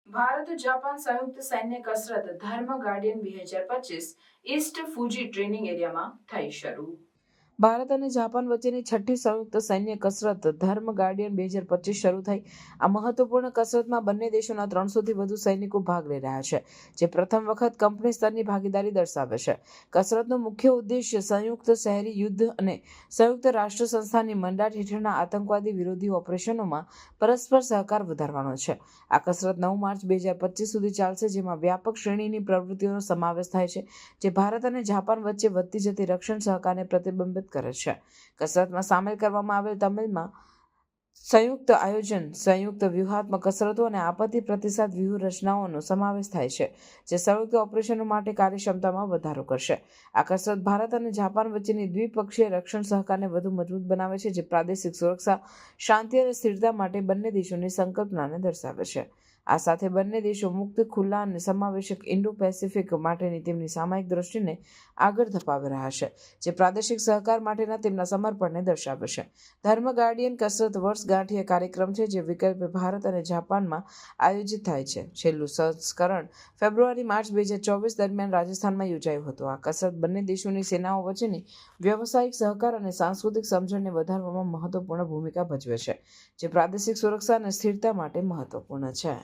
Bharat Japan સંયુક્ત સૈન્ય કસરત ધર્મ ગાર્ડિયન 2025 ઈસ્ટ ફુજી ટ્રેનિંગ એરિયામાં થઈ શરૂ। ભારત અને જાપાન વચ્ચેની છઠ્ઠી સંયુક્ત સૈન્ય કસરત ધર્મ ગાર્ડિયન 2025 શરૂ થઈ। આ મહત્વપૂર્ણ કસરતમાં બંને દેશોના 300થી વધુ સૈનિકો ભાગ લઈ રહ્યા છે, જે પ્રથમ વખત કંપની સ્તરની ભાગીદારી દર્શાવે છે। કસરતનો મુખ્ય ઉદ્દેશ્ય સંયુક્ત શહેરી યુદ્ધ અને સંયુક્ત રાષ્ટ્ર સંસ્થાની મંડાટ હેઠળના આતંકવાદી વિરોધી ઓપરેશનોમાં પરસ્પર સહકાર વધારવાનો છે। આ કસરત 9 માર્ચ 2025 સુધી ચાલશે, જેમાં વ્યાપક શ્રેણીની પ્રવૃત્તિઓનો સમાવેશ થાય છે, જે ભારત અને જાપાન વચ્ચે વધતી જતી રક્ષણ સહકારને પ્રતિબંધિત કરે છે। કસરતમાં સામેલ કરવામાં આવેલ તમિલમાં સંયુક્ત આયોજન, સંયુક્ત વ્યૂહાત્મક કસરતો અને આપત્તિ પ્રતિસાદ વ્યૂહરચનાઓનો સમાવેશ થાય છે, જે સંયુક્ત ઓપરેશનો માટે કાર્યક્ષમતામાં વધારો કરશે। આ કસરત ભારત અને જાપાન વચ્ચેની દ્વિપક્ષીય રક્ષણ સહકારને વધુ મજબૂત બનાવે છે, જે પ્રાદેશિક સુરક્ષા, શાંતિ અને સ્થિરતા માટે બંને દેશોની સંકલ્પનાને દર્શાવે છે। આ સાથે બંને દેશો મુક્ત, ખુલ્લા અને સમાવેશક ઇન્ડો પેસિફિક માટેની તેમની સામયિક દ્રષ્ટિને આગળ ધપાવી રહ્યા છે, જે પ્રાદેશિક સહકાર માટેના તેમના સમર્પણને દર્શાવે છે। ધર્મ ગાર્ડિયન કસરત વર્ષગાંઠીય કાર્યક્રમ છે, જે વિકલ્પે ભારત અને જાપાનમાં આયોજિત થાય છે। છેલ્લું સંસ્કરણ ફેબ્રુઆરી-માર્ચ 2024 દરમિયાન રાજસ્થાનમાં યોજાયું હતું। આ કસરત બંને દેશોની સેનાઓ વચ્ચેની વ્યવસાયિક સહકાર અને સાંસ્કૃતિક સમજણને વધારવામાં મહત્વપૂર્ણ ભૂમિકા ભજવે છે, જે પ્રાદેશિક સુરક્ષા અને સ્થિરતા માટે મહત્વપૂર્ણ છે।